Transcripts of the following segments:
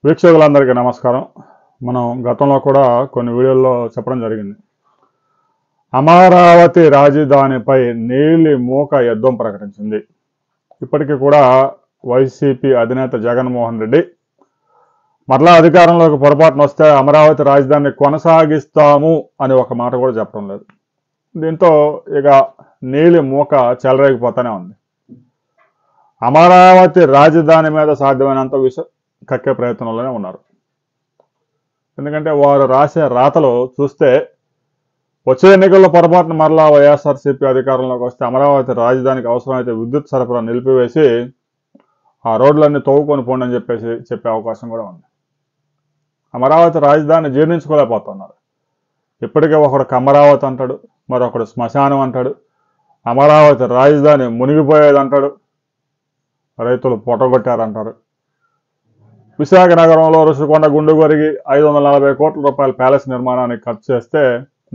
వీక్షకులందరికీ నమస్కారం. మనం గతంలో కూడా కొన్ని వీడియోల్లో చెప్పడం జరిగింది. అమరావతి రాజధానిపై నీలి మూక యుద్ధం ప్రకటించింది. ఇప్పటికీ కూడా వైసీపీ అధినేత జగన్మోహన్ రెడ్డి మరలా అధికారంలోకి పొరపాటున వస్తే అమరావతి రాజధానిని కొనసాగిస్తాము అని ఒక మాట కూడా చెప్పడం లేదు. దీంతో ఇక నీలి మూక చెలరేగిపోతూనే ఉంది. అమరావతి రాజధాని మీద సాధ్యమైనంత కక్కే ప్రయత్నంలోనే ఉన్నారు. ఎందుకంటే వారు రాసే రాతలు చూస్తే వచ్చే ఎన్నికల్లో పొరపాటున మరలా వైఎస్ఆర్సీపీ అధికారంలోకి వస్తే అమరావతి రాజధానికి అవసరమైతే విద్యుత్ సరఫరా నిలిపివేసి ఆ రోడ్లన్నీ తవ్వుకొని పోండి అని చెప్పే అవకాశం కూడా ఉంది. అమరావతి రాజధాని జీర్ణించుకోలేకపోతున్నారు. ఇప్పటికే ఒకడు అమరావతి అంటాడు, మరొకడు శ్మశానం అంటాడు, అమరావతి రాజధాని మునిగిపోయేది అంటాడు, రైతులు పొట్టగొట్టారంటారు. విశాఖ నగరంలో రుషికొండ గుండు కొరిగి 540 కోట్ల రూపాయల ప్యాలెస్ నిర్మాణానికి ఖర్చు చేస్తే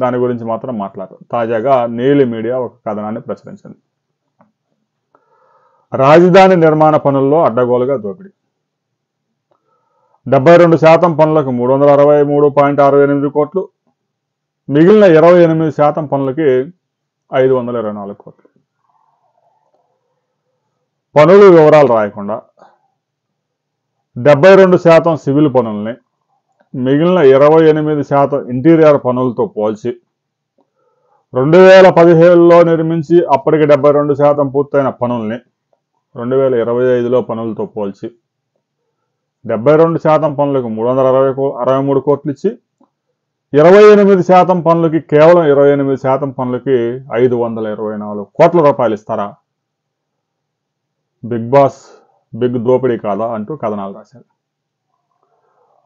దాని గురించి మాత్రం మాట్లాడారు. తాజాగా నీలి మీడియా ఒక కథనాన్ని ప్రచురించింది. రాజధాని నిర్మాణ పనుల్లో అడ్డగోలుగా దోపిడీ. 72% పనులకు 363.68 కోట్లు, మిగిలిన 28% పనులకి 524 కోట్లు. పనులు వివరాలు రాయకుండా 72% సివిల్ పనుల్ని మిగిలిన 28% ఇంటీరియర్ పనులతో పోల్చి 2017లో నిర్మించి అప్పటికి 72% పూర్తయిన పనుల్ని 2025లో పనులతో పోల్చి 72% పనులకు 363 కోట్లు ఇచ్చి 28% పనులకి కేవలం 28% పనులకి 524 కోట్ల రూపాయలు ఇస్తారా? బిగ్ బాస్ బిగ్ దోపిడీ కాదా అంటూ కథనాలు రాశారు.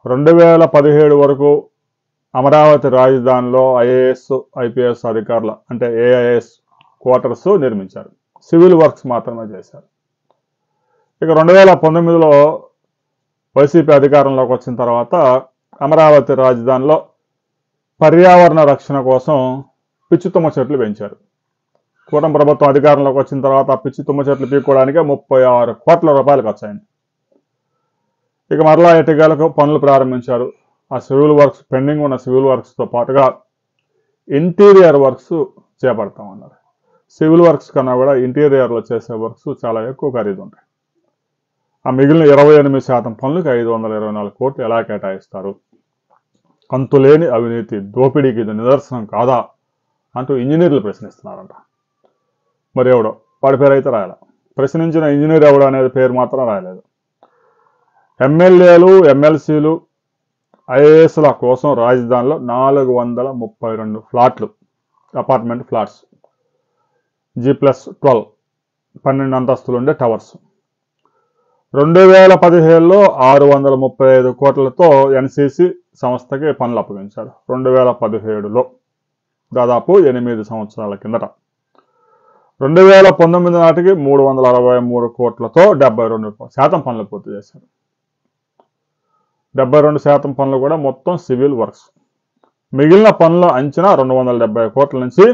2017 వరకు అమరావతి రాజధానిలో ఐఏఎస్ ఐపీఎస్ అధికారుల అంటే ఏఐఎస్ క్వార్టర్స్ నిర్మించారు. సివిల్ వర్క్స్ మాత్రమే చేశారు. ఇక 2019లో వైసీపీ అధికారంలోకి వచ్చిన తర్వాత అమరావతి రాజధానిలో పర్యావరణ రక్షణ కోసం పిచ్చి తుమ్మ చెట్లు పెంచారు. కూటమి ప్రభుత్వం అధికారంలోకి వచ్చిన తర్వాత ఆ పిచ్చి తుమ్మ చెట్లు పీక్కోవడానికే 36 కోట్ల రూపాయలు ఖర్చు అయింది. ఇక మరలా ఎటుగాలకు పనులు ప్రారంభించారు. ఆ సివిల్ వర్క్స్ పెండింగ్ ఉన్న సివిల్ వర్క్స్తో పాటుగా ఇంటీరియర్ వర్క్స్ చేపడతామన్నారు. సివిల్ వర్క్స్ కన్నా కూడా ఇంటీరియర్లో చేసే వర్క్స్ చాలా ఎక్కువ ఖరీదు ఉంటాయి. ఆ మిగిలిన 28% పనులకు 524 కోట్లు ఎలా కేటాయిస్తారు? అంతులేని అవినీతి దోపిడీకి ఇది నిదర్శనం కాదా అంటూ ఇంజనీర్లు ప్రశ్నిస్తున్నారంట. మరి ఎవడో వాడి పేరు అయితే రాయాల. ప్రశ్నించిన ఇంజనీర్ ఎవడో అనేది పేరు మాత్రం రాయలేదు. ఎమ్మెల్యేలు ఎమ్మెల్సీలు ఐఏఎస్ల కోసం రాజధానిలో 432 ఫ్లాట్లు అపార్ట్మెంట్ ఫ్లాట్స్ G+12 12 అంతస్తులు ఉండే టవర్స్ 2017లో 635 కోట్లతో ఎన్సీసీ సంస్థకి పనులు అప్పగించారు. 2017లో దాదాపు 8 సంవత్సరాల కిందట. 2019 నాటికి 363 కోట్లతో 72% పనులు పూర్తి చేశారు. 72% పనులు కూడా మొత్తం సివిల్ వర్క్స్. మిగిలిన పనుల అంచనా 270 కోట్ల నుంచి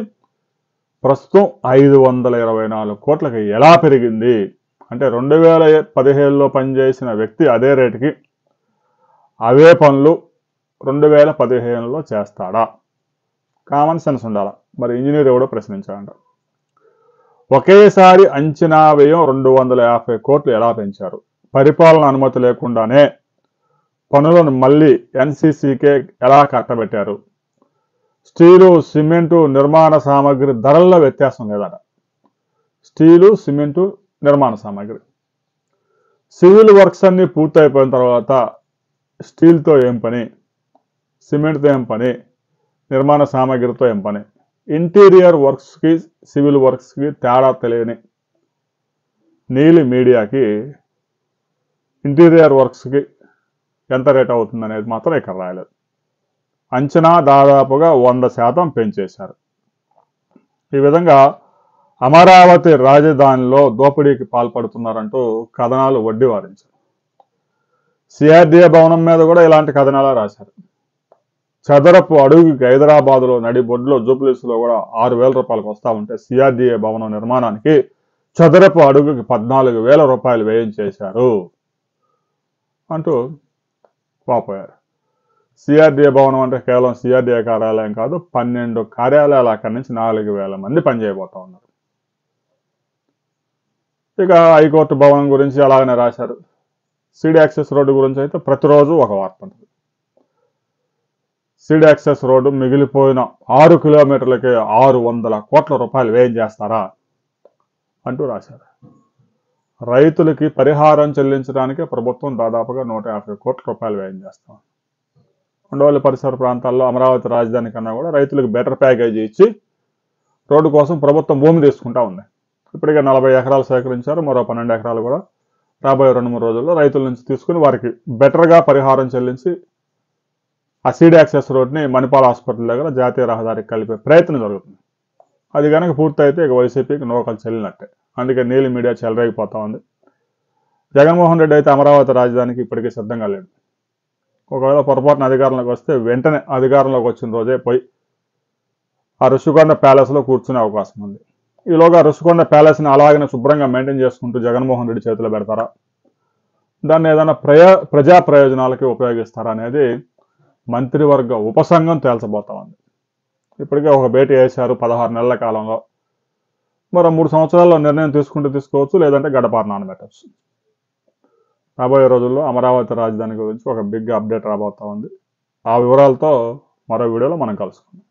ప్రస్తుతం 524 కోట్లకి ఎలా పెరిగింది అంటే 2017లో పనిచేసిన వ్యక్తి అదే రేటుకి అవే పనులు 2015లో చేస్తాడా? కామన్ సెన్స్ ఉండాలా. మరి ఇంజనీర్ ఎవడో ప్రశ్నించాడంట. ఒకేసారి అంచనా వ్యయం 250 కోట్లు ఎలా పెంచారు? పరిపాలన అనుమతి లేకుండానే పనులను మళ్ళీ ఎన్సీసీకే ఎలా కట్టబెట్టారు? స్టీలు సిమెంటు నిర్మాణ సామాగ్రి ధరల్లో వ్యత్యాసం లేదట. స్టీలు సిమెంటు నిర్మాణ సామాగ్రి సివిల్ వర్క్స్ అన్ని పూర్తయిపోయిన తర్వాత స్టీల్తో ఏం పని, సిమెంట్తో ఏం పని, నిర్మాణ సామాగ్రితో ఏం పని? ఇంటీరియర్ వర్క్స్కి సివిల్ వర్క్స్కి తేడా తెలియని నీలి మీడియాకి ఇంటీరియర్ వర్క్స్కి ఎంత రేట్ అవుతుంది అనేది మాత్రం ఇక్కడ రాయలేదు. అంచనా దాదాపుగా 100% పెంచేశారు. ఈ విధంగా అమరావతి రాజధానిలో దోపిడీకి పాల్పడుతున్నారంటూ కథనాలు వడ్డీ వారించారు. సిఆర్డీఏ భవనం మీద కూడా ఇలాంటి కథనాలు రాశారు. చదరపు అడుగుకి హైదరాబాద్లో నడిబొడ్లో జూబ్లీస్లో కూడా 6,000 రూపాయలకు వస్తూ ఉంటే సిఆర్డీఏ భవనం నిర్మాణానికి చదరపు అడుగుకి 14,000 రూపాయలు వ్యయం చేశారు అంటూ వాపోయారు. సిఆర్డీఏ భవనం అంటే కేవలం సిఆర్డీఏ కార్యాలయం కాదు, 12 కార్యాలయాలు అక్కడి నుంచి 4,000 మంది పనిచేయబోతా ఉన్నారు. ఇక హైకోర్టు భవనం గురించి అలాగనే రాశారు. సీడీ యాక్సెస్ రోడ్డు గురించి అయితే ప్రతిరోజు ఒక వార్త ఉంటుంది. సీడీ యాక్సెస్ రోడ్డు మిగిలిపోయిన 6 కిలోమీటర్లకే 600 కోట్ల రూపాయలు వ్యయం చేస్తారా అంటూ రాశారు. రైతులకి పరిహారం చెల్లించడానికి ప్రభుత్వం దాదాపుగా 150 కోట్ల రూపాయలు వ్యయం చేస్తాం. ఉండవల్లి పరిసర ప్రాంతాల్లో అమరావతి రాజధాని కన్నా కూడా రైతులకు బెటర్ ప్యాకేజీ ఇచ్చి రోడ్డు కోసం ప్రభుత్వం భూమి తీసుకుంటా ఉంది. ఇప్పటికే 40 ఎకరాలు సేకరించారు. మరో 12 ఎకరాలు కూడా రాబోయే 2-3 రోజుల్లో రైతుల నుంచి తీసుకుని వారికి బెటర్గా పరిహారం చెల్లించి ఆ సీడీ యాక్సెస్ రోడ్ని మణిపాల్ హాస్పిటల్ దగ్గర జాతీయ రహదారికి కలిపే ప్రయత్నం జరుగుతుంది. అది కనుక పూర్తయితే ఇక వైసీపీకి నూకలు చెల్లినట్టే. అందుకే నీలి మీడియా చెలరేగిపోతా ఉంది. జగన్మోహన్ రెడ్డి అయితే అమరావతి రాజధానికి ఇప్పటికీ సిద్ధంగా లేడు. ఒకవేళ పొరపాటున అధికారంలోకి వస్తే వెంటనే అధికారంలోకి వచ్చిన రోజే పోయి ఆ రుషికొండ ప్యాలెస్లో కూర్చునే అవకాశం ఉంది. ఈలోగా రుషికొండ ప్యాలెస్ని అలాగనే శుభ్రంగా మెయింటైన్ చేసుకుంటూ జగన్మోహన్ రెడ్డి చేతిలో పెడతారా, దాన్ని ఏదైనా ప్రజా ప్రయోజనాలకి ఉపయోగిస్తారా అనేది మంత్రివర్గ ఉపసంఘం తేల్చబోతా ఉంది. ఇప్పటికే ఒక భేటీ వేశారు 16 నెలల కాలంలో. మరో 3 సంవత్సరాల్లో నిర్ణయం తీసుకుంటూ తీసుకోవచ్చు, లేదంటే గడపారు నానబెట్టచ్చు. రాబోయే రోజుల్లో అమరావతి రాజధాని గురించి ఒక బిగ్ అప్డేట్ రాబోతా ఉంది. ఆ వివరాలతో మరో వీడియోలో మనం కలుసుకుందాం.